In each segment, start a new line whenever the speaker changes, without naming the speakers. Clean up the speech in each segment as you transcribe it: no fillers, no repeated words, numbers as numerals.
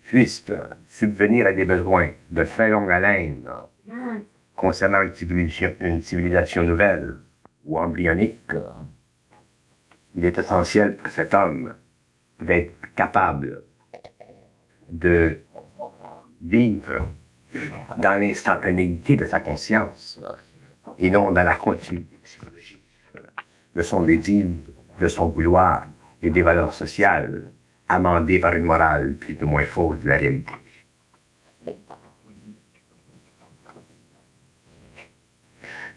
puisse subvenir à des besoins de très longue haleine concernant une civilisation nouvelle ou embryonique, il est essentiel pour cet homme d'être capable de vivre dans l'instantanéité de sa conscience et non dans la continuité psychologique de son désir, de son vouloir et des valeurs sociales amendées par une morale plus ou moins fausse de la réalité.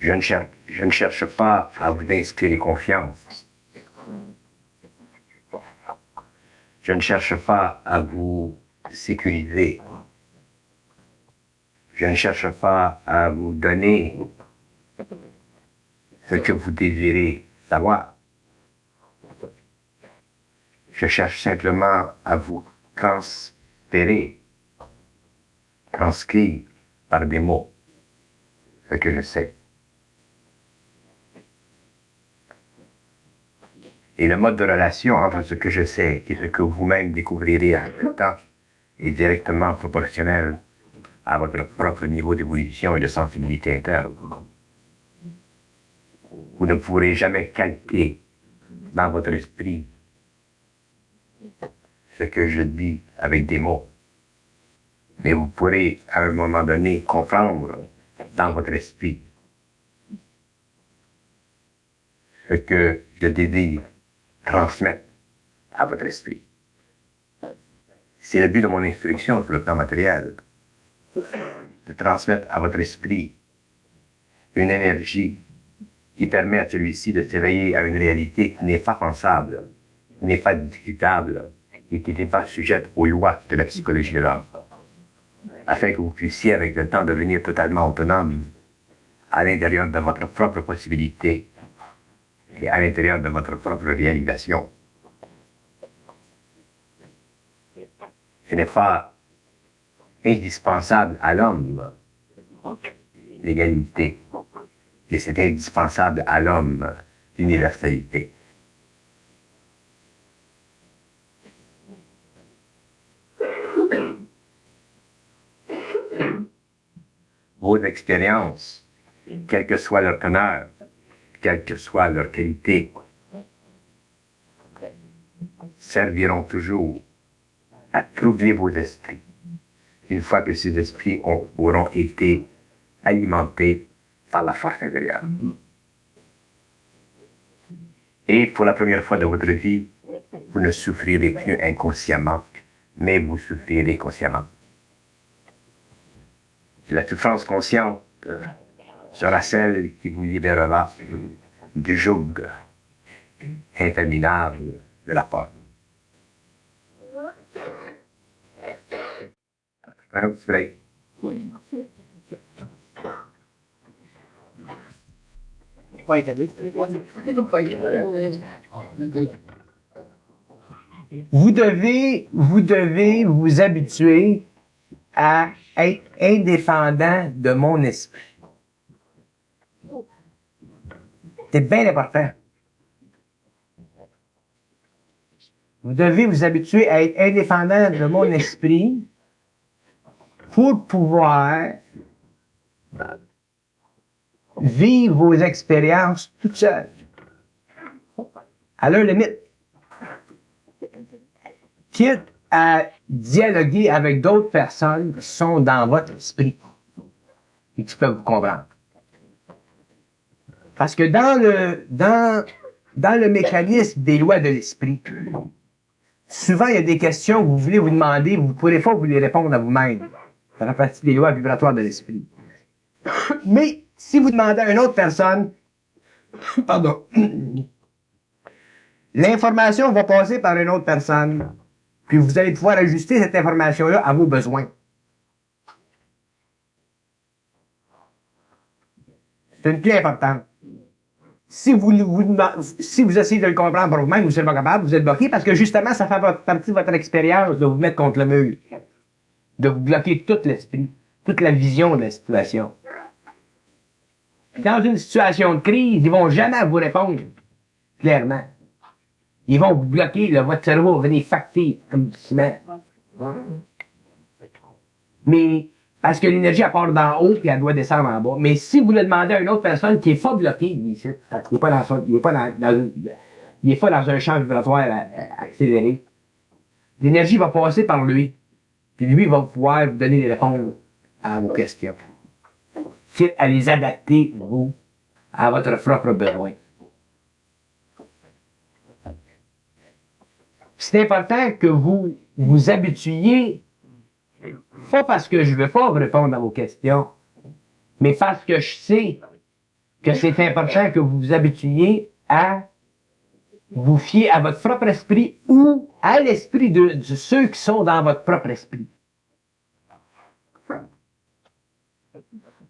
Je ne cherche pas à vous inspirer confiance. Je ne cherche pas à vous sécuriser. Je ne cherche pas à vous donner ce que vous désirez savoir. Je cherche simplement à vous transférer, transcrire par des mots ce que je sais. Et le mode de relation entre ce que je sais et ce que vous-même découvrirez avec le temps est directement proportionnel à votre propre niveau d'évolution et de sensibilité interne. Vous ne pourrez jamais calquer dans votre esprit ce que je dis avec des mots. Mais vous pourrez, à un moment donné, comprendre dans votre esprit ce que je désire transmettre à votre esprit. C'est le but de mon instruction sur le plan matériel, de transmettre à votre esprit une énergie qui permet à celui-ci de s'éveiller à une réalité qui n'est pas pensable, qui n'est pas discutable et qui n'est pas sujette aux lois de la psychologie de l'homme, afin que vous puissiez avec le temps devenir totalement autonome à l'intérieur de votre propre possibilité et à l'intérieur de votre propre réalisation. Ce n'est pas indispensable à l'homme, l'égalité, mais c'est indispensable à l'homme, l'universalité. Vos expériences, quelle que soit leur teneur, quelle que soit leur qualité, serviront toujours à troubler vos esprits, une fois que ces esprits auront été alimentés par la force intérieure. Et pour la première fois de votre vie, vous ne souffrirez plus inconsciemment, mais vous souffrirez consciemment. La souffrance consciente sera celle qui vous libérera du joug interminable de la peur.
Vous devez vous habituer à être indépendant de mon esprit. C'est bien important. Vous devez vous habituer à être indépendant de mon esprit pour pouvoir vivre vos expériences toute seule, à leur limite. Quitte à dialoguer avec d'autres personnes qui sont dans votre esprit et qui peuvent vous comprendre. Parce que dans le mécanisme des lois de l'esprit, souvent il y a des questions que vous voulez vous demander, vous ne pourrez pas vous les répondre à vous-même. Ça fait partie des lois vibratoires de l'esprit. Mais si vous demandez à une autre personne, pardon, l'information va passer par une autre personne, puis vous allez pouvoir ajuster cette information-là à vos besoins. C'est une clé importante. Si vous essayez de le comprendre par vous-même, vous n'êtes pas capable, vous êtes bloqué, parce que justement, ça fait partie de votre expérience de vous mettre contre le mur, de vous bloquer tout l'esprit, toute la vision de la situation. Dans une situation de crise, ils vont jamais vous répondre clairement. Ils vont vous bloquer, là, votre cerveau va venir facter comme du ciment. Mais, parce que l'énergie, elle part d'en haut, puis elle doit descendre en bas. Mais si vous le demandez à une autre personne qui est pas bloquée, ici, il n'est pas il est pas dans un champ vibratoire accéléré, l'énergie va passer par lui. Puis lui va pouvoir vous donner des réponses à vos questions. Quitte à les adapter, vous, à votre propre besoin. C'est important que vous vous habituiez, pas parce que je ne veux pas vous répondre à vos questions, mais parce que je sais que c'est important que vous vous habituiez à vous fier à votre propre esprit ou à l'esprit de ceux qui sont dans votre propre esprit.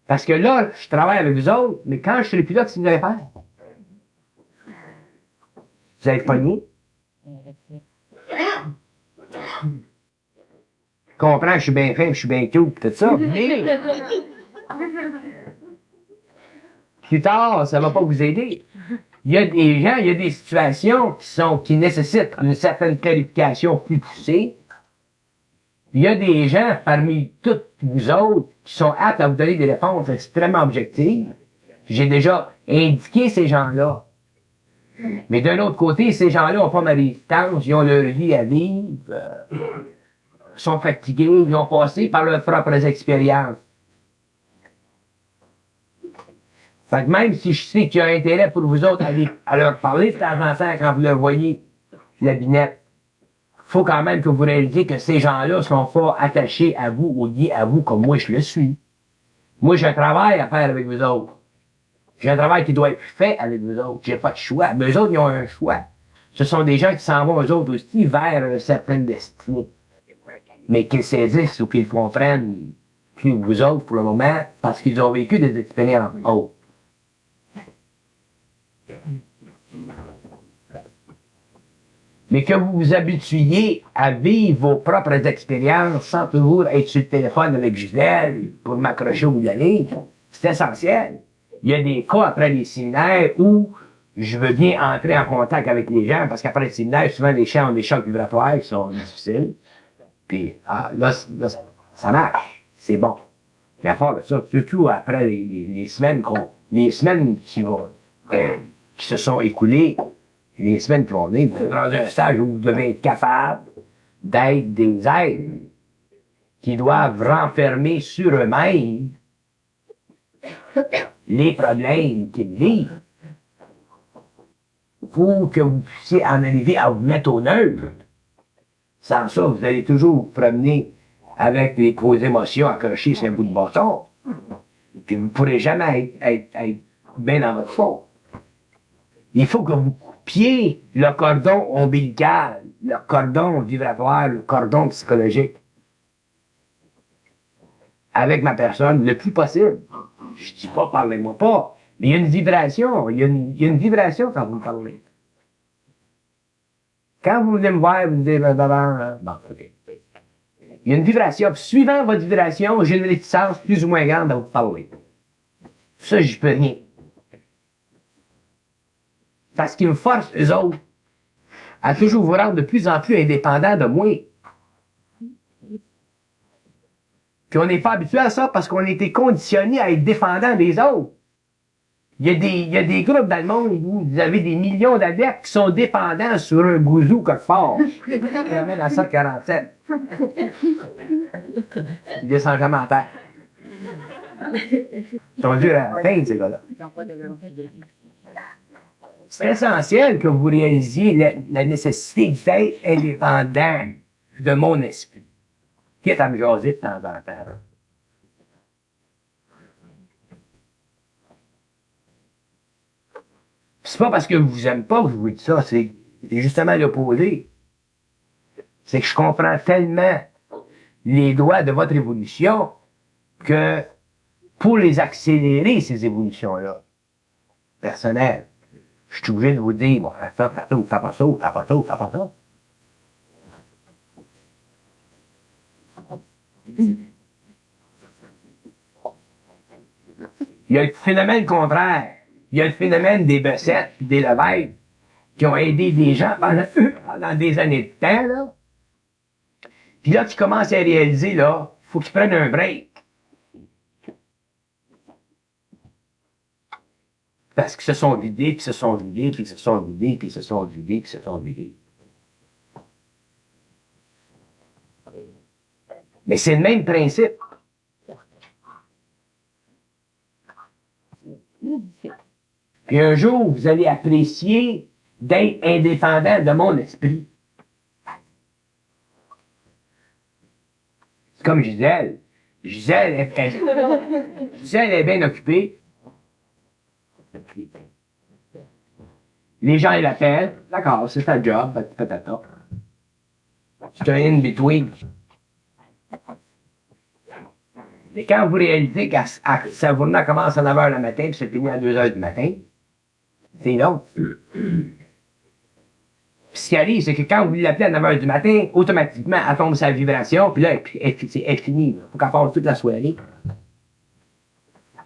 Parce que là, je travaille avec vous autres, mais quand je serai plus là, qu'est-ce que vous allez faire? Vous allez être pognés. Je comprends que je suis bien fin, que je suis bien cute, tout ça. Mais plus tard, ça va pas vous aider. Il y a des gens, il y a des situations qui nécessitent une certaine qualification plus poussée. Il y a des gens parmi toutes vous autres qui sont aptes à vous donner des réponses extrêmement objectives. J'ai déjà indiqué ces gens-là. Mais d'un autre côté, ces gens-là n'ont pas ma résistance, ils ont leur vie à vivre, sont fatigués, ils ont passé par leurs propres expériences. Fait que même si je sais qu'il y a intérêt pour vous autres à leur parler de temps en temps quand vous leur voyez la binette, faut quand même que vous réalisiez que ces gens-là sont pas attachés à vous ou liés à vous comme moi je le suis. Moi, j'ai un travail à faire avec vous autres. J'ai un travail qui doit être fait avec vous autres. J'ai pas de choix. Mais eux autres, ils ont un choix. Ce sont des gens qui s'en vont, eux autres aussi, vers une certaine destinée. Mais qu'ils saisissent ou qu'ils comprennent plus vous autres pour le moment, parce qu'ils ont vécu des expériences autres. Mais que vous vous habituiez à vivre vos propres expériences sans toujours être sur le téléphone avec Gisèle pour m'accrocher au bout de la ligne, c'est essentiel. Il y a des cas après les séminaires où je veux bien entrer en contact avec les gens, parce qu'après les séminaires, souvent les gens ont des chocs vibratoires qui sont difficiles. Puis là, ça marche, c'est bon. Mais à part de ça, surtout après les semaines qui se sont écoulées, les semaines qui vont venir, vous êtes dans un stage où vous devez être capable d'être des êtres qui doivent renfermer sur eux-mêmes les problèmes qu'ils vivent pour que vous puissiez en arriver à vous mettre au neutre. Sans ça, vous allez toujours vous promener avec vos émotions accrochées sur un bout de bâton. Puis vous ne pourrez jamais être bien dans votre fond. Il faut que vous coupiez le cordon ombilical, le cordon vibratoire, le cordon psychologique avec ma personne le plus possible. Je dis pas parlez-moi pas, mais il y a une vibration, il y a une vibration quand vous me parlez. Quand vous venez me voir, vous me dites, bon, ok. Il y a une vibration, puis suivant votre vibration, j'ai une réticence plus ou moins grande à vous parler. Ça, j'y peux rien. Parce qu'ils me forcent, eux autres, à toujours vous rendre de plus en plus indépendants de moi. Puis on n'est pas habitué à ça parce qu'on a été conditionné à être défendant des autres. Il y a des groupes dans le monde où vous avez des millions d'adeptes qui sont dépendants sur un gouzou quelque part. Ils ramènent à 147. Ils descendent jamais en terre. Ils sont durs à la fin, ces gars-là. C'est essentiel que vous réalisiez la nécessité d'être indépendant de mon esprit. Quitte à me jaser de temps en temps. C'est pas parce que je vous aime pas que je vous dis ça, c'est justement l'opposé. C'est que je comprends tellement les droits de votre évolution que pour les accélérer, ces évolutions-là, personnelles, je suis obligé de vous dire, bon, fais ça, fais pas ça, fais pas ça, fais pas ça. Il y a le phénomène contraire. Il y a le phénomène des Bessette et des Levesque qui ont aidé des gens pendant des années de temps, là. Puis là, tu commences à réaliser, là, faut qu'ils prennent un break. Parce qu'ils se sont vidés, puis se sont vidés, puis se sont vidés, puis se sont vidés, puis se sont vidés. Mais c'est le même principe. Puis un jour, vous allez apprécier d'être indépendant de mon esprit. C'est comme Gisèle. Gisèle est bien occupée. Les gens, ils l'appellent. D'accord, c'est ta job, patata. C'est un in-between. Mais quand vous réalisez que sa journée commence à 9 h le matin puis se finit à 2 h du matin, c'est long. Puis ce qui arrive, c'est que quand vous l'appelez à 9 h du matin, automatiquement, elle tombe sa vibration, puis là, elle finit. Il faut qu'elle passe toute la soirée.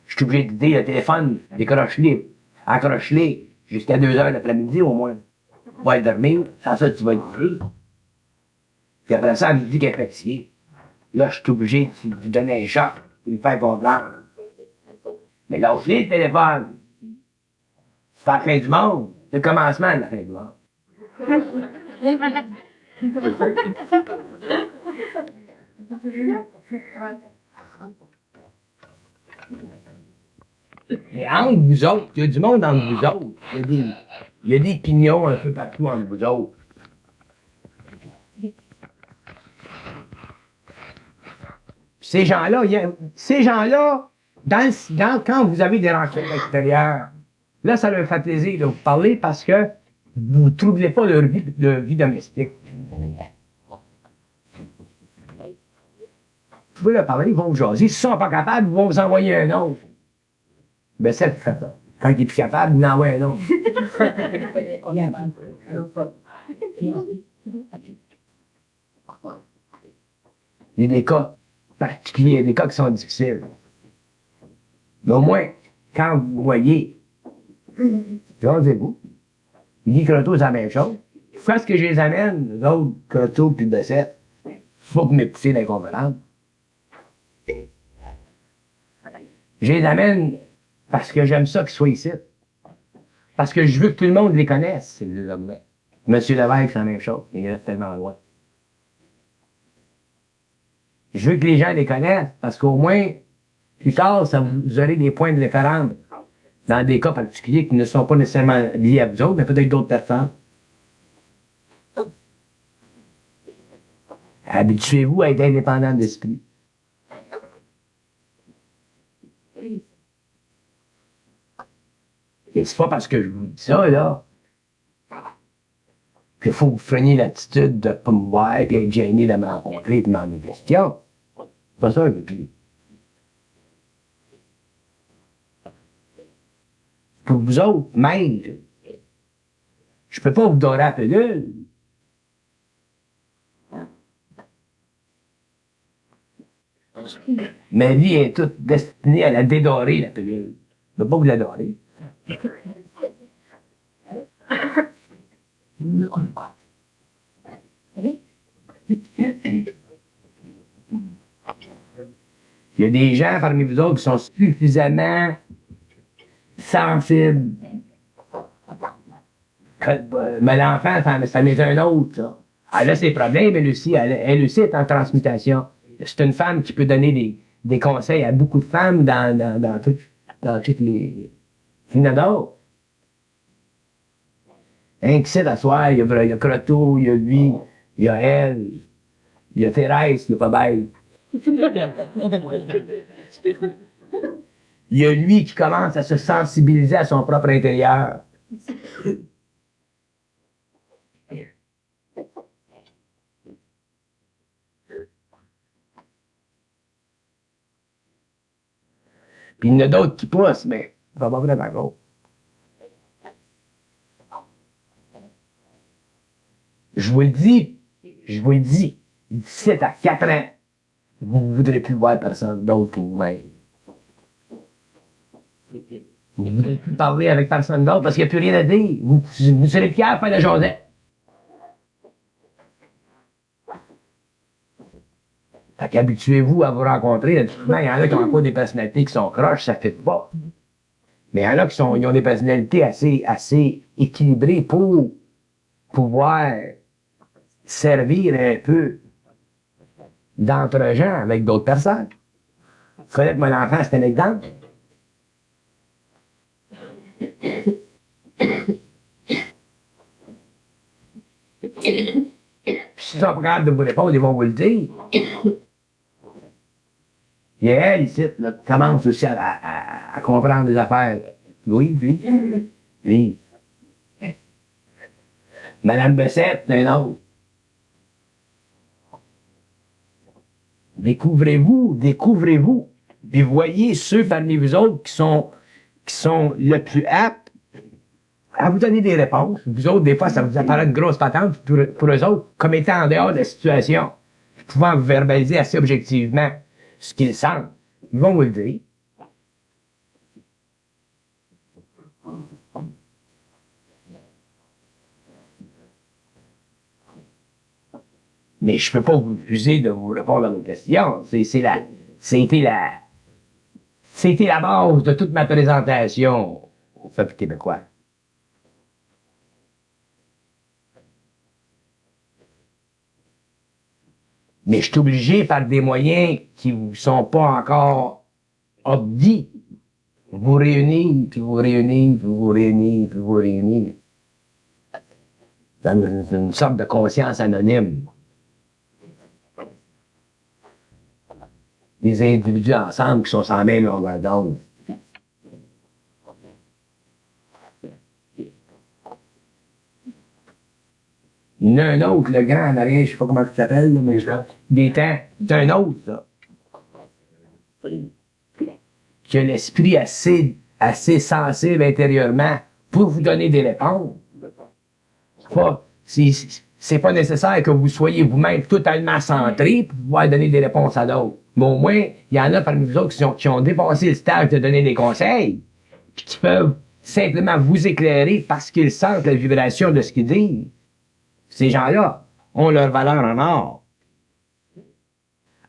Je suis obligé de dire le téléphone, décroche-les, accroche-les, jusqu'à 2 h l'après-midi au moins. Va aller dormir, sans ça, tu vas le dire. Puis après ça, elle me dit qu'elle est fatiguée. Là, je suis obligé de lui donner un choc, de lui faire comprendre. Mais là, aussi, le téléphone, c'est la fin du monde. C'est le commencement de la fin du monde. Mais entre vous autres, il y a du monde entre vous autres. Il y a des pignons un peu partout entre vous autres. Ces gens-là, quand vous avez des rencontres extérieures, là, ça leur fait plaisir de vous parler parce que vous ne troublez pas leur vie domestique. Vous pouvez leur parler, ils vont vous jaser. S'ils ne sont pas capables, ils vont vous envoyer un autre. Ben, c'est fait ça. Quand il est plus capable, il en envoie un autre. Il y a des cas particuliers, des cas qui sont difficiles. Mais au moins, quand vous voyez, jasez-vous. Guy Croteau, c'est la même chose. Pourquoi est-ce que je les amène, les autres, Croteau puis Bessette? Faut que vous m'écoutiez dans les conférences. Je les amène parce que j'aime ça qu'ils soient ici. Parce que je veux que tout le monde les connaisse, ces hommes-là. Monsieur Lévesque, c'est la même chose. Il reste tellement loin. Je veux que les gens les connaissent, parce qu'au moins, plus tard, vous aurez des points de référence dans des cas particuliers qui ne sont pas nécessairement liés à vous autres, mais peut-être d'autres personnes. Habituez-vous à être indépendant d'esprit. Et c'est pas parce que je vous dis ça, là, qu'il faut que vous preniez l'attitude de pas me voir et être gêné de me rencontrer et de demander des questions. C'est pas ça que je dis. Pour vous autres, même, je peux pas vous dorer la pilule. Ma vie est toute destinée à la dédorer, la pilule. Je peux pas vous la dorer. Il y a des gens parmi vous autres qui sont suffisamment sensibles. Mais l'enfant, ça m'est un autre, ça. Elle a ses problèmes, elle aussi est en transmutation. C'est une femme qui peut donner des conseils à beaucoup de femmes dans toutes les... Il y en a d'autres. Un qui sait d'asseoir, il y a Croteau, il y a lui, il y a elle, il y a Thérèse, qui est pas belle. Il y a lui qui commence à se sensibiliser à son propre intérieur. Puis il y en a d'autres qui poussent, mais ça va pas vraiment gros. Je vous le dis, d'ici à 4 ans, vous ne voudrez plus voir personne d'autre pour vous-même. Vous ne voudrez plus parler avec personne d'autre parce qu'il n'y a plus rien à dire. Vous serez fiers de faire la Josette. Fait qu'habituez-vous à vous rencontrer. Naturellement, il y en a qui ont encore des personnalités qui sont croches, ça fait pas. Mais il y en a qui ont des personnalités assez équilibrées pour pouvoir servir un peu d'entre-gens avec d'autres personnes. Connaître mon enfant, c'est un exemple. Puis si ils sont pas capables de vous répondre, ils vont vous le dire. Il y a elle ici, là, qui commence aussi à comprendre des affaires. Oui, oui. Madame Bessette, un autre. Découvrez-vous. Puis voyez ceux parmi vous autres qui sont le plus aptes à vous donner des réponses. Vous autres, des fois, ça vous apparaît une grosse patente pour eux autres, comme étant en dehors de la situation, pouvant vous verbaliser assez objectivement ce qu'ils sentent. Ils vont vous le dire. Mais je peux pas vous refuser de vous répondre à vos questions. C'était la base de toute ma présentation au peuple québécois. Mais je suis obligé par des moyens qui vous sont pas encore obdits. Vous réunir, puis vous réunir, puis vous réunir, puis vous réunir. Dans une sorte de conscience anonyme. Des individus ensemble qui sont sans même longueur d'onde. Il y en a un autre, le grand en arrière, je sais pas comment il s'appelle, mais des temps, c'est un autre, là. Qui a l'esprit assez sensible intérieurement pour vous donner des réponses. C'est pas nécessaire que vous soyez vous-même totalement centré pour pouvoir donner des réponses à d'autres. Mais au moins, il y en a parmi vous autres qui ont dépassé le stage de donner des conseils, puis qui peuvent simplement vous éclairer parce qu'ils sentent la vibration de ce qu'ils disent. Ces gens-là ont leur valeur en or.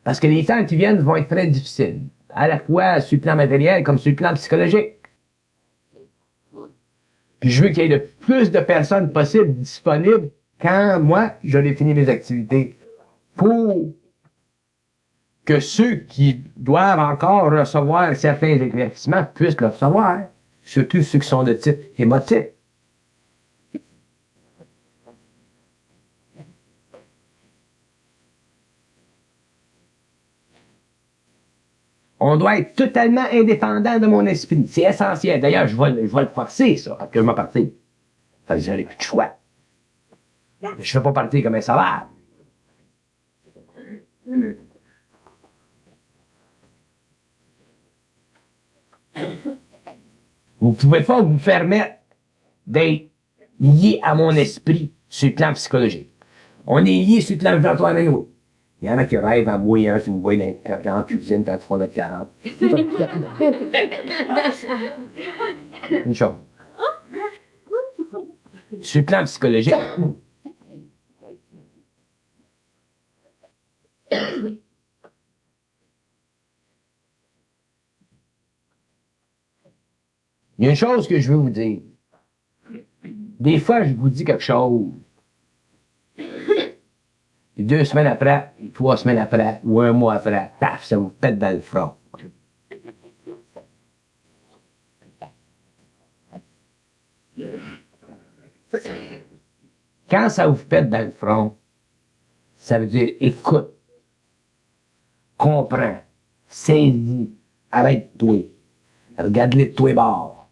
Parce que les temps qui viennent vont être très difficiles, à la fois sur le plan matériel comme sur le plan psychologique. Puis je veux qu'il y ait le plus de personnes possibles disponibles quand moi, j'aurai fini mes activités. Pour que ceux qui doivent encore recevoir certains éclaircissements puissent le recevoir. Surtout ceux qui sont de type émotif. On doit être totalement indépendant de mon esprit. C'est essentiel. D'ailleurs, je vais le forcer, ça, que je m'en partir. Ça veut dire que j'aurai plus de choix. Je ne fais pas partir comme un sauvage. Vous ne pouvez pas vous permettre d'être lié à mon esprit sur le plan psychologique. On est lié sur le plan vibratoire avec vous. Il y en a qui rêvent à mouiller, hein, si vous voyez dans la cuisine quand ils font le 40. Une chose. Sur le plan psychologique, il y a une chose que je veux vous dire. Des fois, je vous dis quelque chose. Et 2 semaines après, 3 semaines après, ou 1 mois après, paf, ça vous pète dans le front. Quand ça vous pète dans le front, ça veut dire écoute, comprends, saisis, arrête-toi, regarde-les de tous les bords,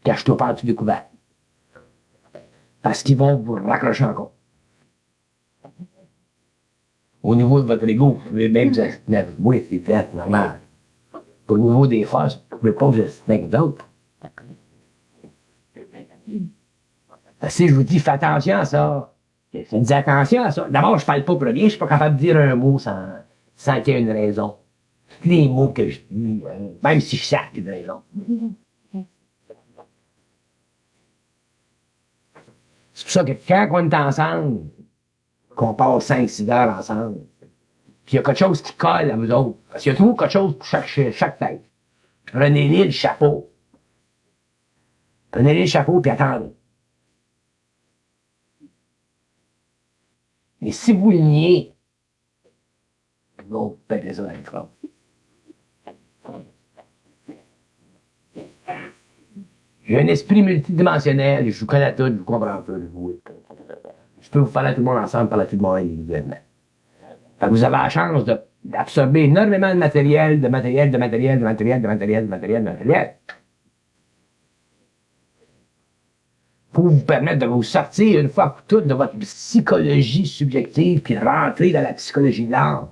cache-toi par tout découvert. Parce qu'ils vont vous raccrocher encore. Au niveau de votre ego, vous pouvez même vous assister avec moi, c'est fait, normal. Au niveau des forces, vous ne pouvez pas vous assister avec d'autres. Si je vous dis, fais attention à ça, faites attention à ça. D'abord, je parle pas pour rien, je suis pas capable de dire un mot sans qu'il y ait une raison. Les mots que je dis, même si je sais qu'il y a une raison. C'est pour ça que quand on est ensemble, qu'on passe 5-6 heures ensemble, Puis il y a quelque chose qui colle à vous autres. Parce qu'il y a toujours quelque chose pour chaque tête. Prenez-les le chapeau. Prenez-les le chapeau puis attendez. Et si vous le niez, vous pétez ça dans le crâne. J'ai un esprit multidimensionnel, je vous connais tout, je vous comprends tout, je peux vous parler à tout le monde ensemble, parler à tout le monde individuellement. Fait que vous avez la chance d'absorber énormément de matériel, de matériel, de matériel, de matériel, de matériel, de matériel, de matériel. Pour vous permettre de vous sortir une fois pour toutes de votre psychologie subjective puis de rentrer dans la psychologie de l'âme.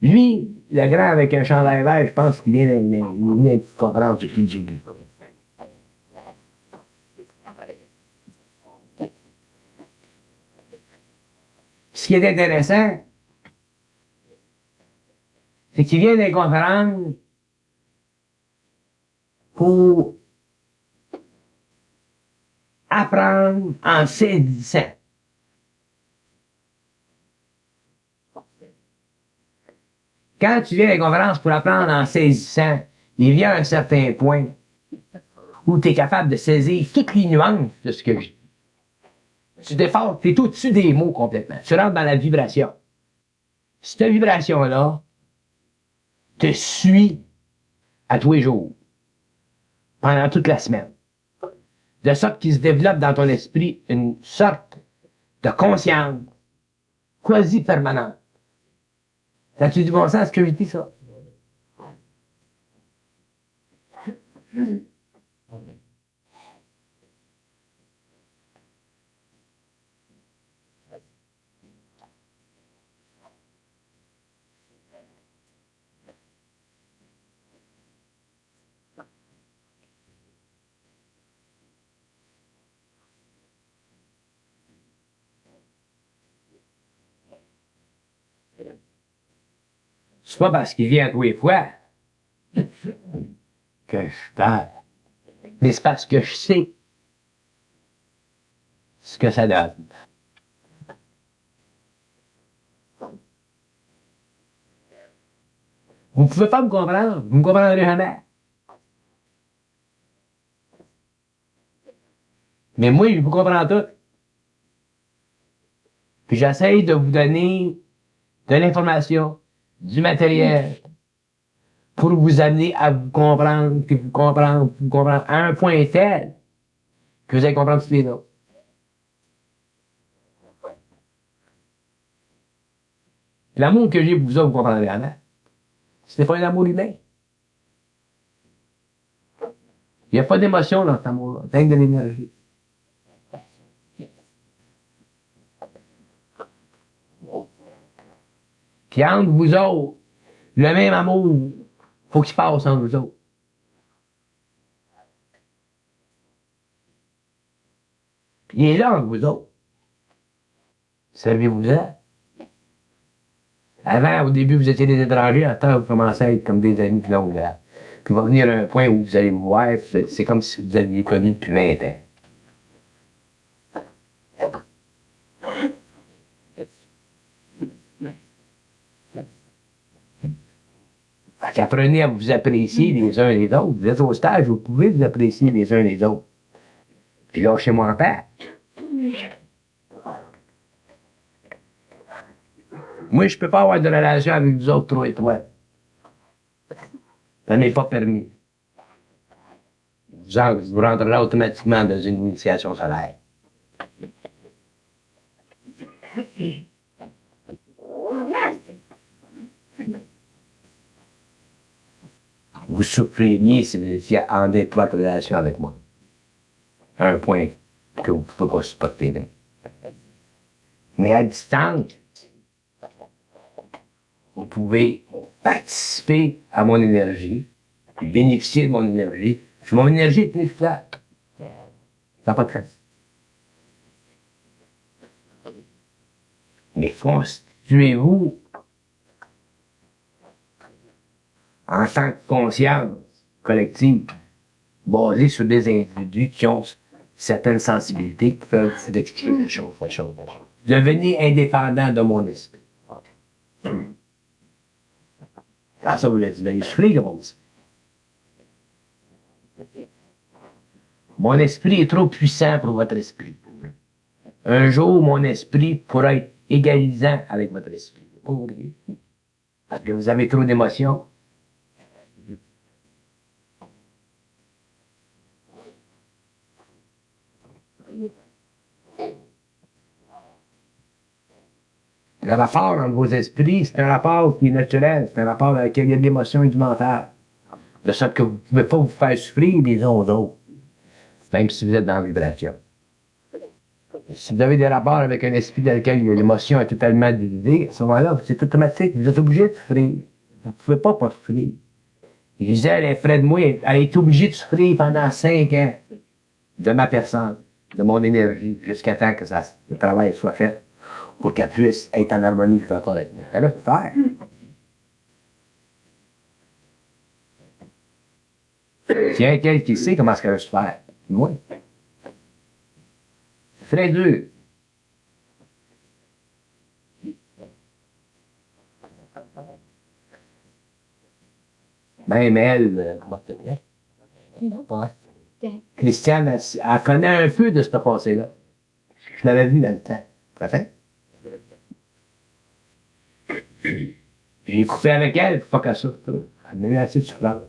Lui, le grand avec un chandail vert, je pense qu'il vient d'une conférence de Fidji. Ce qui est intéressant, c'est qu'il vient d'une conférence pour apprendre en saisissant. Quand tu viens à une conférence pour apprendre en saisissant, il vient à un certain point où tu es capable de saisir toutes les nuances de ce que je dis. Tu déformes, tu es au-dessus des mots complètement. Tu rentres dans la vibration. Cette vibration-là te suit à tous les jours, pendant toute la semaine. De sorte qu'il se développe dans ton esprit une sorte de conscience quasi permanente. Ça tu du bon sens ce que je dis, ça? C'est pas parce qu'il vient tous les fois que je parle. Mais c'est parce que je sais ce que ça donne. Vous ne pouvez pas me comprendre, vous ne me comprendrez jamais. Mais moi, je vous comprends tout. Puis j'essaye de vous donner de l'information, du matériel, pour vous amener à vous comprendre, puis vous comprendre à un point tel que vous allez comprendre tous les autres. L'amour que j'ai pour vous autres, vous comprendrez jamais. C'est pas un amour humain. Il n'y a pas d'émotion dans cet amour-là, c'est de l'énergie. Puis entre vous autres, le même amour, faut qu'il passe entre vous autres. Puis il est là entre vous autres. Servez-vous-en. Avant, au début, vous étiez des étrangers, à temps, vous commencez à être comme des amis de longue date. Puis il va venir un point où vous allez vous voir, c'est comme si vous aviez connu depuis 20 ans. Fait qu'apprenez à vous apprécier les uns les autres. Vous êtes au stage, vous pouvez vous apprécier les uns les autres. Puis lâchez-moi en paix. Moi, je peux pas avoir de relation avec vous autres trois et trois. Ça n'est pas permis. Vous rentrerez automatiquement dans une initiation solaire. Vous souffririez si vous étiez en étroite relation avec moi. À un point que vous ne pouvez pas supporter. Là. Mais à distance, vous pouvez participer à mon énergie, bénéficier de mon énergie. Mon énergie est inefficace. Ça n'a pas de sens. Mais constituez-vous en tant que conscience collective basée sur des individus qui ont certaines sensibilités qui peuvent vous expliquer des choses. Devenez indépendant de mon esprit. Ah, ça, vous l'avez soufflé, le monde. Mon esprit est trop puissant pour votre esprit. Un jour, mon esprit pourra être égalisant avec votre esprit. Parce que vous avez trop d'émotions. Le rapport entre vos esprits, c'est un rapport qui est naturel. C'est un rapport avec lequel il y a de l'émotion et du mental. De sorte que vous ne pouvez pas vous faire souffrir les uns aux autres. Même si vous êtes dans la vibration. Si vous avez des rapports avec un esprit dans lequel l'émotion est totalement divisée, à ce moment-là, c'est automatique. Vous êtes obligé de souffrir. Vous ne pouvez pas souffrir. Gisèle est près de moi. Elle est obligée de souffrir pendant 5 ans de ma personne, de mon énergie, jusqu'à temps que le travail soit fait pour qu'elle puisse être en harmonie avec moi. Elle a faire. Il y a quelqu'un qui sait comment est-ce qu'elle va se faire. Moi. C'est très dur. Même elle, comment te dire? Ouais. Christiane, elle connaît un peu de ce passé-là. Je l'avais vu dans le temps. Ça fait? J'ai coupé avec elle, pas qu'à ça. Elle m'a eu assez de souffrance.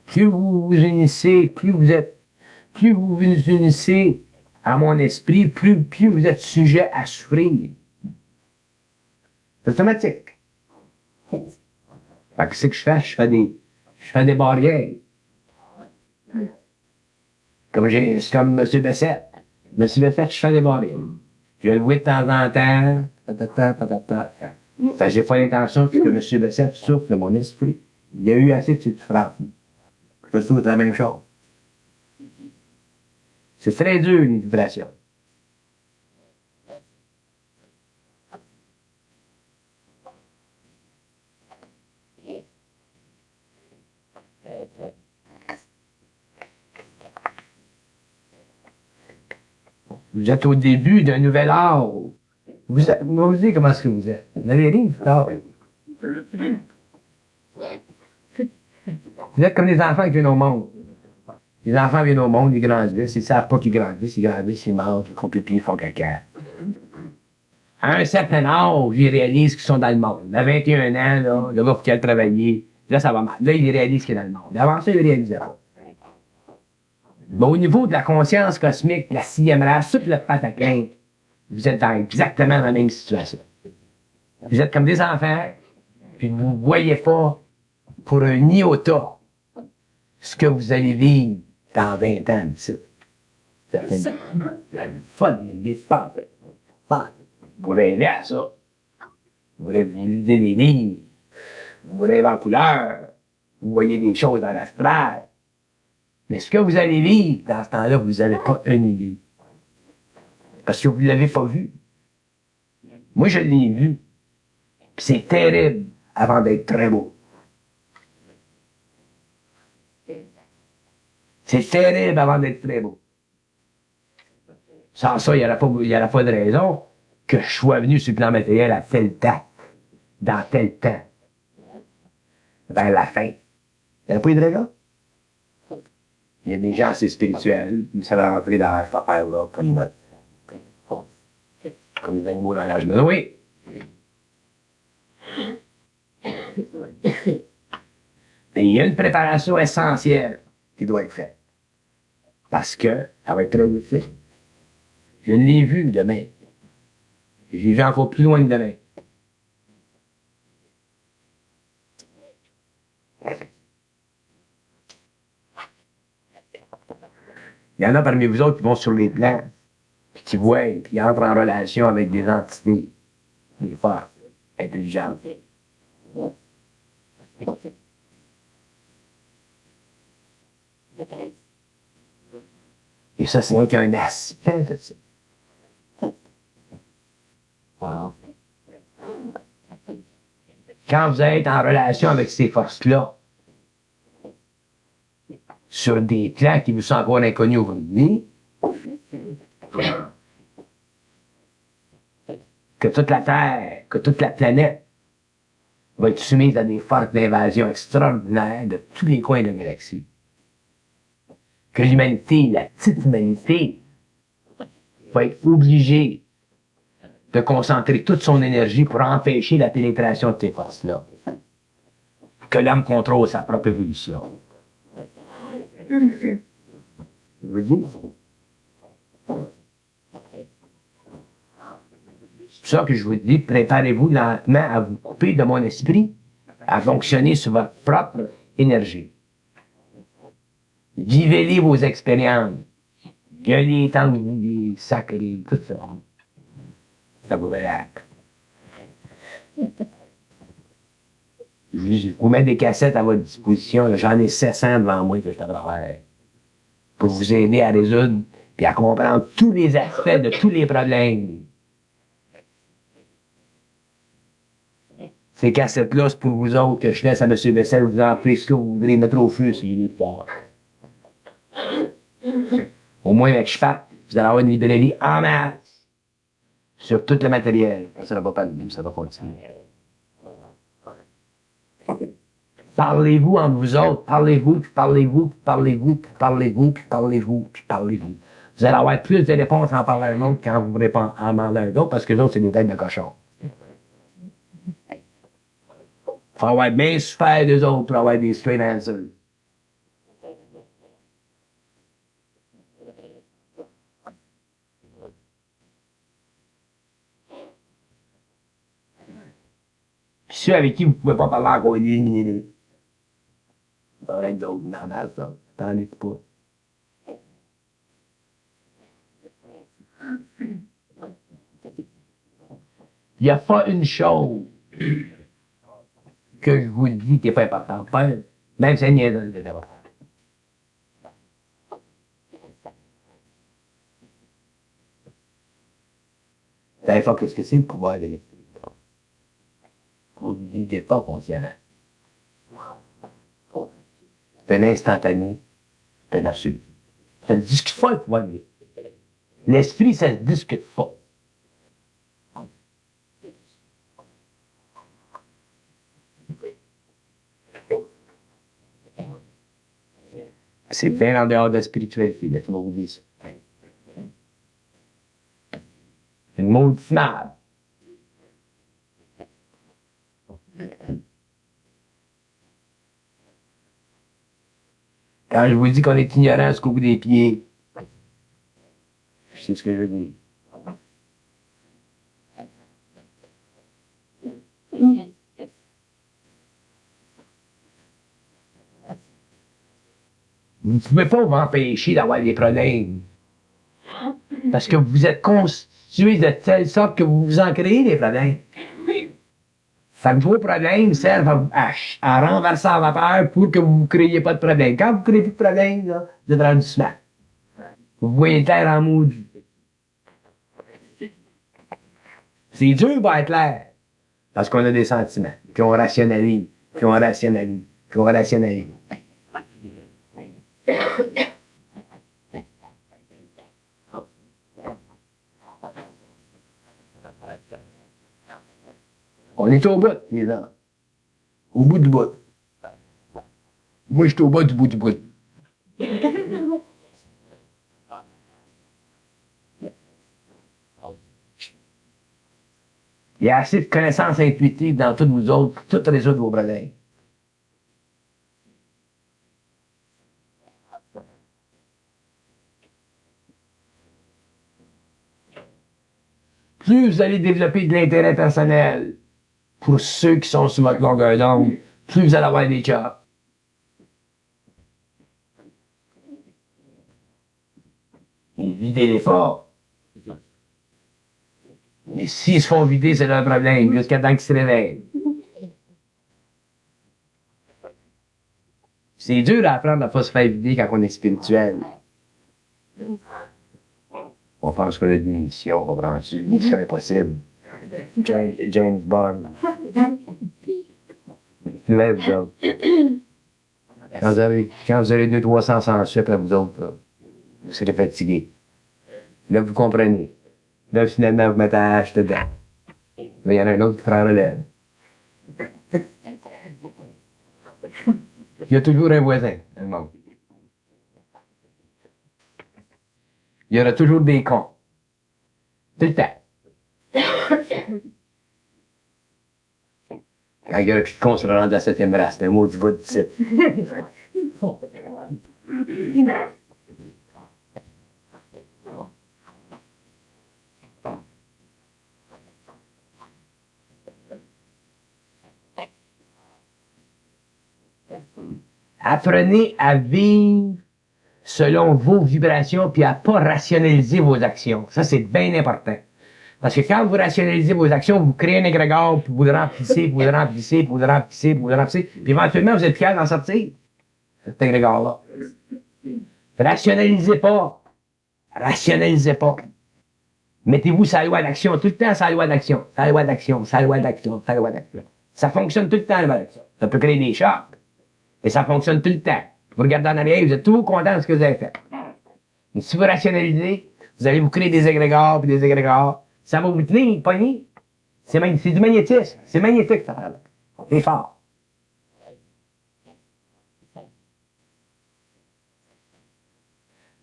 Plus vous vous unissez, plus vous vous unissez à mon esprit, plus vous êtes sujet à souffrir. C'est automatique. Fait que c'est que je fais? Je fais des barrières. C'est comme M. Bessette. M. Bessette, je fais des barrières. Je vais le voir de temps en temps. Fait que j'ai pas l'intention que M. Bessette souffre de mon esprit. Il y a eu assez de souffrance. Je me souhaite la même chose. C'est très dur, les vibrations. Vous êtes au début d'un nouvel art. Vous dites comment est-ce que vous êtes. Vous n'avez rien d'art. Vous êtes comme des enfants qui viennent au monde. Les enfants viennent au monde, ils grandissent, ils ne savent pas qu'ils grandissent, ils mangent, ils font pipi, ils font caca. À un certain âge, ils réalisent qu'ils sont dans le monde. À 21 ans, là, le gars, faut qu'il aille travailler. Là, ça va mal. Là, ils réalisent qu'il est dans le monde. Avant ça, ils ne réalisaient pas. Mais au niveau de la conscience cosmique, la 6e race, tout le pataquin, vous êtes dans exactement la même situation. Vous êtes comme des enfants, puis vous ne voyez pas pour un iota ce que vous allez vivre dans 20 ans ici. C'est fun, il pas. Vous voulez aider à ça. Vous voulez utiliser les lignes. Vous voulez être en couleur. Vous voyez des choses dans l'astral. Mais ce que vous allez vivre dans ce temps-là, vous n'allez pas annuler. Parce que vous ne l'avez pas vu. Moi, je l'ai vu. Puis c'est terrible avant d'être très beau. C'est terrible avant d'être très beau. Sans ça, il n'y aura pas de raison que je sois venu sur le plan matériel à tel temps, dans tel temps, vers la fin. Il n'y a pas eu de raison. Il y a des gens assez spirituels, qui savent rentrer dans cette affaire-là, comme des animaux dans l'âge de Noé. Mais il y a une préparation essentielle qui doit être faite. Parce que, ça va être très difficile. Je l'ai vu demain. J'ai vu encore plus loin que demain. Il y en a parmi vous autres qui vont sur les plans, puis qui voient, puis qui entrent en relation avec des entités, des forces intelligentes. Et ça, c'est qu'un aspect de ça. Wow. quand vous êtes en relation avec ces forces-là, sur des plans qui vous sont encore inconnus aujourd'hui, que toute la Terre, que toute la planète va être soumise à des forces d'invasion extraordinaires de tous les coins de la galaxie. Que l'humanité, la petite humanité, va être obligée de concentrer toute son énergie pour empêcher la pénétration de ces forces-là. Que l'homme contrôle sa propre évolution. Je vous dis. C'est pour ça que je vous dis, préparez-vous lentement à vous couper de mon esprit, à fonctionner sur votre propre énergie. Vivez-les vos expériences. Gueulez tant que vous voulez, sacrez, tout ça. Ça vous relaxe. Je vous mets des cassettes à votre disposition. J'en ai 700 devant moi que je travaille. Pour vous aider à résoudre et à comprendre tous les aspects de tous les problèmes. Ces cassettes-là, c'est pour vous autres que je laisse à M. Bessel vous en prie ce que vous voudrez mettre au feu s'il est fort. Au moins, avec je parte, vous allez avoir une librairie en masse sur tout le matériel. Ça ne va pas de même, ça va continuer. Parlez-vous entre vous autres, parlez-vous, puis parlez-vous, puis parlez-vous, puis parlez-vous, puis parlez-vous, puis parlez-vous. Vous allez avoir plus de réponses en parlant à un autre qu'en vous répondant en demandant à un autre, parce que les autres, c'est des têtes de cochon. Faut avoir bien souffert d'eux autres pour avoir des straight answers. Puis ceux avec qui vous ne pouvez pas parler encore, éliminez-les. Il y en a d'autres dans la ça. T'en es pas. Il n'y a pas une chose que je vous dis qui n'est pas importante. Même si elle n'y est dans le débat. Vous savez pas qu'est-ce que c'est le pouvoir de l'esprit. Vous n'êtes pas conscient. C'est un instantané, c'est un absolu. Ça ne se discute pas le pouvoir de l'esprit. L'esprit, ça ne se discute pas. C'est bien en dehors de la spiritualité, laissez-moi vous dire ça. C'est une maudite merde. Quand je vous dis qu'on est ignorant jusqu'au bout des pieds, je sais ce que je veux dire. Vous ne pouvez pas vous empêcher d'avoir des problèmes. Parce que vous êtes constitué de telle sorte que vous vous en créez des problèmes. Fait que vos problèmes servent à renverser la vapeur pour que vous ne créiez pas de problème. Quand vous ne créez plus de problème, là, vous êtes rendu smart. Vous voyez la terre en maudit. C'est dur pour être clair. Parce qu'on a des sentiments, puis on rationalise, puis on rationalise, puis on rationalise. On est au bout, les gens. Au bout du bout. Moi, je suis au bas du bout du bout. Il y a assez de connaissances intuitives dans tous vous autres pour tout résoudre vos problèmes. Plus vous allez développer de l'intérêt personnel pour ceux qui sont sur votre longueur d'onde, plus vous allez avoir des jobs. Videz-les pas. Mais s'ils se font vider, c'est leur problème, jusqu'à temps qu'ils se réveillent. C'est dur à apprendre à ne pas se faire vider quand on est spirituel. On pense qu'on a une mission, on comprend-tu? Une mission impossible. James Bond. souvent, vous autres. Quand vous avez 200-300 sans sucre, là, vous autres, là, vous serez fatigués. Là, vous comprenez. Là, finalement, vous mettez la hache dedans. Mais il y en a un autre qui prend relève. Il y a toujours un voisin, dans le monde. Il y aura toujours des cons. Tout le temps. Quand il y aura plus de cons sur le rang de la 7e race, c'est un mot du bout de site. Apprenez à vivre selon vos vibrations puis à pas rationaliser vos actions. Ça, c'est bien important. Parce que quand vous rationalisez vos actions, vous créez un égrégore, puis vous le remplissez, puis vous le remplissez, puis vous le remplissez, puis vous le remplissez, puis éventuellement, vous êtes capable d'en sortir, cet égrégore-là. Rationalisez pas. Rationalisez pas. Mettez-vous sur la loi d'action, tout le temps sur la loi d'action, sur la loi d'action, sur la loi d'action, sur la loi d'action. Ça fonctionne tout le temps, la loi d'action. Ça peut créer des chocs, mais ça fonctionne tout le temps. Vous regardez en arrière, vous êtes toujours content de ce que vous avez fait. Mais si vous rationalisez, vous allez vous créer des égrégores, puis des égrégores. Ça va vous tenir, pogner. C'est du magnétisme. C'est magnétique, ça. C'est fort.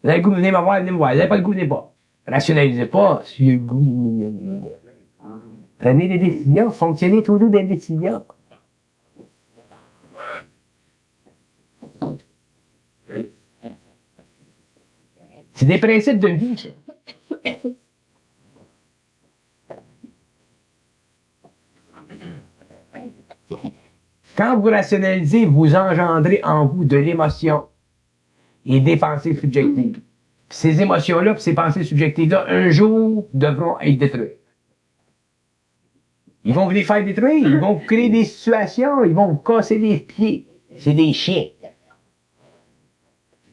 Vous avez le goût de venir me voir, venez me voir. Vous n'avez pas le goût, venez pas. Rationalisez pas. Si vous avez le goût, prenez des décisions. Fonctionnez toujours des décisions. C'est des principes de vie, ça. Quand vous rationalisez, vous engendrez en vous de l'émotion et des pensées subjectives. Puis ces émotions-là, puis ces pensées subjectives-là, un jour, devront être détruites. Ils vont vous les faire détruire, ils vont vous créer des situations, ils vont vous casser les pieds. C'est des chiens.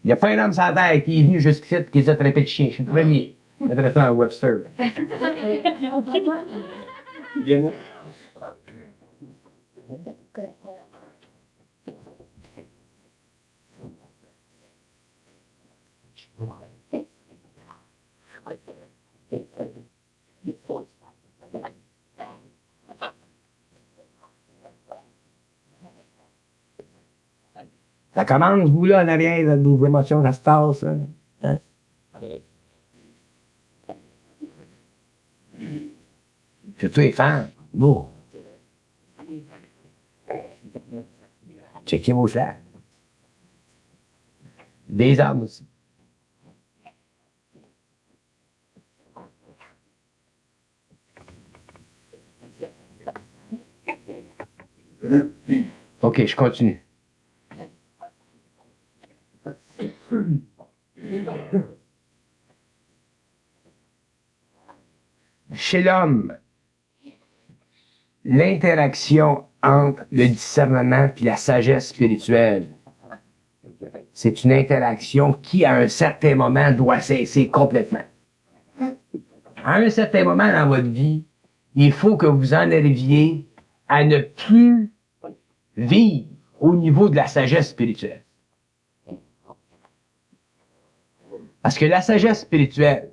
Il n'y a pas un homme sur la terre qui est venu jusqu'ici qui les a traités de chiens. Je suis le premier. Je vais traiter un Webster. Ça commence, vous, là, en arrière, là, vos émotions, ça se passe, hein? Surtout les femmes. Bon. Checkez vos sacs. Des hommes aussi. OK, je continue. Chez l'homme, l'interaction entre le discernement et la sagesse spirituelle, c'est une interaction qui, à un certain moment, doit cesser complètement. À un certain moment dans votre vie, il faut que vous en arriviez à ne plus vivre au niveau de la sagesse spirituelle. Parce que la sagesse spirituelle,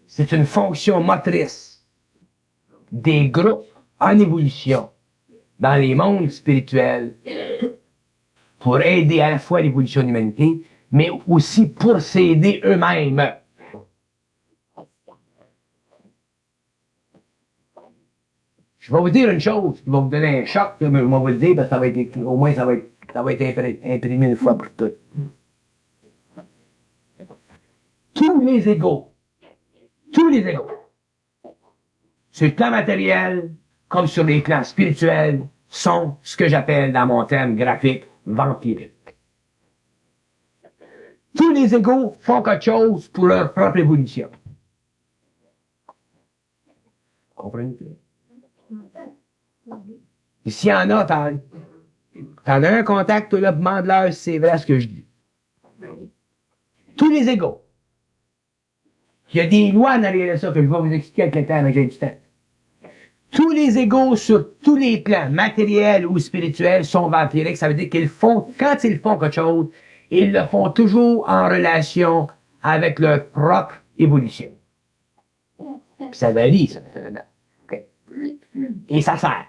c'est une fonction motrice des groupes en évolution dans les mondes spirituels pour aider à la fois l'évolution de l'humanité, mais aussi pour s'aider eux-mêmes. Je vais vous dire une chose qui va vous donner un choc, mais je vais vous le dire, parce que ça va être, au moins ça va être imprimé une fois pour toutes. Tous les égaux, sur le plan matériel, comme sur les plans spirituels, sont ce que j'appelle dans mon terme graphique vampiriques. Tous les égaux font quelque chose pour leur propre évolution. Comprenez-vous? Et s'il y en a, t'en as un contact, toi, là, demande-leur si c'est vrai ce que je dis. Tous les égaux. Il y a des lois en arrière de ça que je vais vous expliquer avec le temps, avec du temps. Tous les égos sur tous les plans, matériels ou spirituels, sont vampiriques. Ça veut dire qu'ils font, quand ils font quelque chose, ils le font toujours en relation avec leur propre évolution. Puis ça varie, ça. OK. Et ça sert.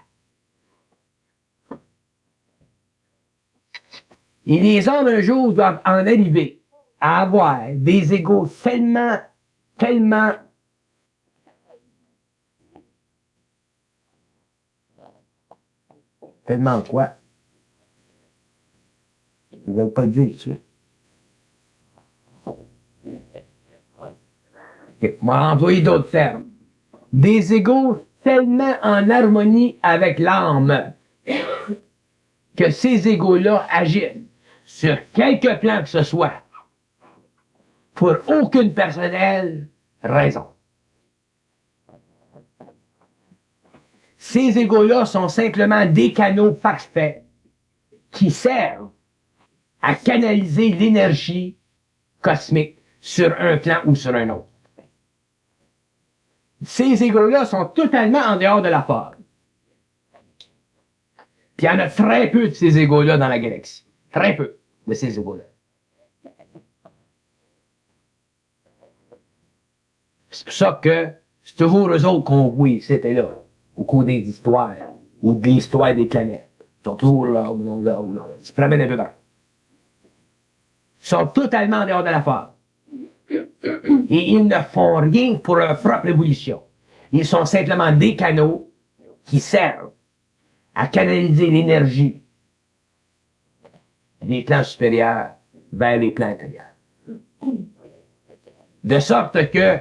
Et les hommes, un jour, doivent en arriver à avoir des égos tellement quoi? Je ne veux pas le dire, ça. Okay. On va employer d'autres termes. Des égos tellement en harmonie avec l'âme que ces égos-là agissent sur quelque plan que ce soit pour aucune personnelle raison. Ces égos-là sont simplement des canaux parfaits qui servent à canaliser l'énergie cosmique sur un plan ou sur un autre. Ces égos-là sont totalement en dehors de la forme. Puis il y en a très peu de ces égos-là dans la galaxie. Très peu de ces égos-là. C'est pour ça que c'est toujours eux autres qu'on voit, c'était là, au cours des histoires, ou de l'histoire des planètes. Ils sont toujours là, là. Ils se promènent un peu partout. Ils sont totalement en dehors de la forme. Et ils ne font rien pour leur propre évolution. Ils sont simplement des canaux qui servent à canaliser l'énergie des plans supérieurs vers les plans intérieurs. De sorte que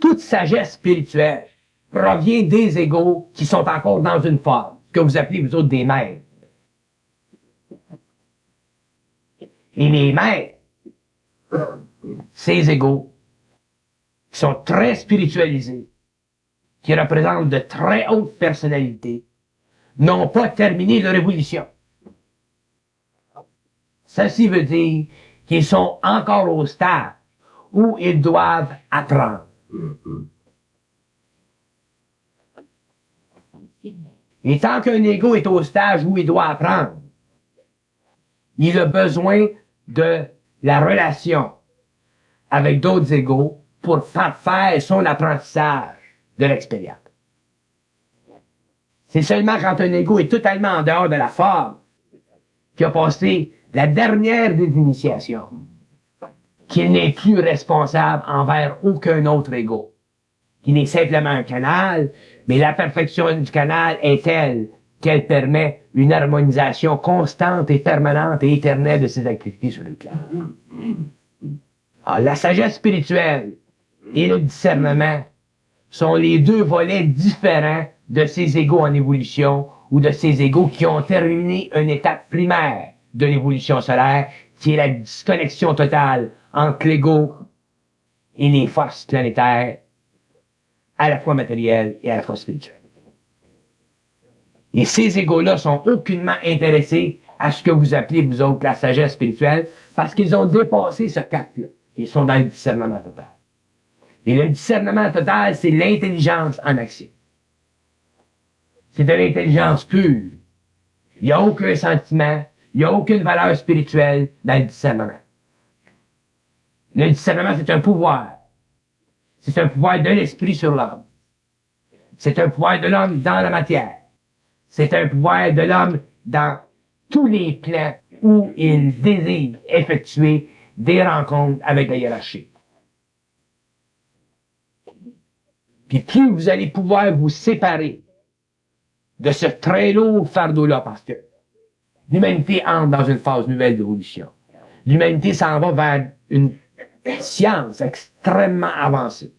toute sagesse spirituelle provient des égos qui sont encore dans une forme, que vous appelez vous autres des maîtres. Et les maîtres, ces égos, qui sont très spiritualisés, qui représentent de très hautes personnalités, n'ont pas terminé leur évolution. Ceci veut dire qu'ils sont encore au stade où ils doivent apprendre. Et tant qu'un ego est au stage où il doit apprendre, il a besoin de la relation avec d'autres égos pour faire son apprentissage de l'expérience. C'est seulement quand un ego est totalement en dehors de la forme qu'il a passé la dernière des initiations qu'il n'est plus responsable envers aucun autre ego. Qu'il est simplement un canal, mais la perfection du canal est telle qu'elle permet une harmonisation constante et permanente et éternelle de ses activités sur le plan. Alors, la sagesse spirituelle et le discernement sont les deux volets différents de ces égos en évolution ou de ces égos qui ont terminé une étape primaire de l'évolution solaire, qui est la disconnexion totale entre l'ego et les forces planétaires, à la fois matérielles et à la fois spirituelles. Et ces égos-là sont aucunement intéressés à ce que vous appelez, vous autres, la sagesse spirituelle, parce qu'ils ont dépassé ce cap-là. Ils sont dans le discernement total. Et le discernement total, c'est l'intelligence en action. C'est de l'intelligence pure. Il n'y a aucun sentiment, il n'y a aucune valeur spirituelle dans le discernement. Le discernement, c'est un pouvoir. C'est un pouvoir de l'esprit sur l'homme. C'est un pouvoir de l'homme dans la matière. C'est un pouvoir de l'homme dans tous les plans où il désire effectuer des rencontres avec la hiérarchie. Puis plus vous allez pouvoir vous séparer de ce très lourd fardeau-là, parce que l'humanité entre dans une phase nouvelle d'évolution. L'humanité s'en va vers une science extrêmement avancée.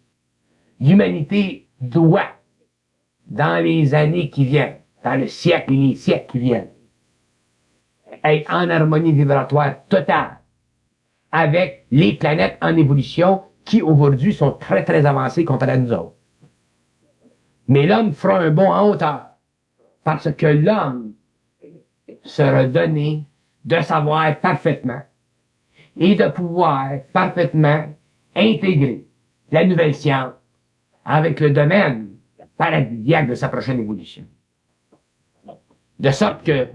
L'humanité doit, dans les années qui viennent, dans le siècle et les siècles qui viennent, être en harmonie vibratoire totale avec les planètes en évolution qui aujourd'hui sont très très avancées comparées à nous autres. Mais l'homme fera un bond en hauteur parce que l'homme sera donné de savoir parfaitement et de pouvoir parfaitement intégrer la nouvelle science avec le domaine paradisiaque de sa prochaine évolution. De sorte que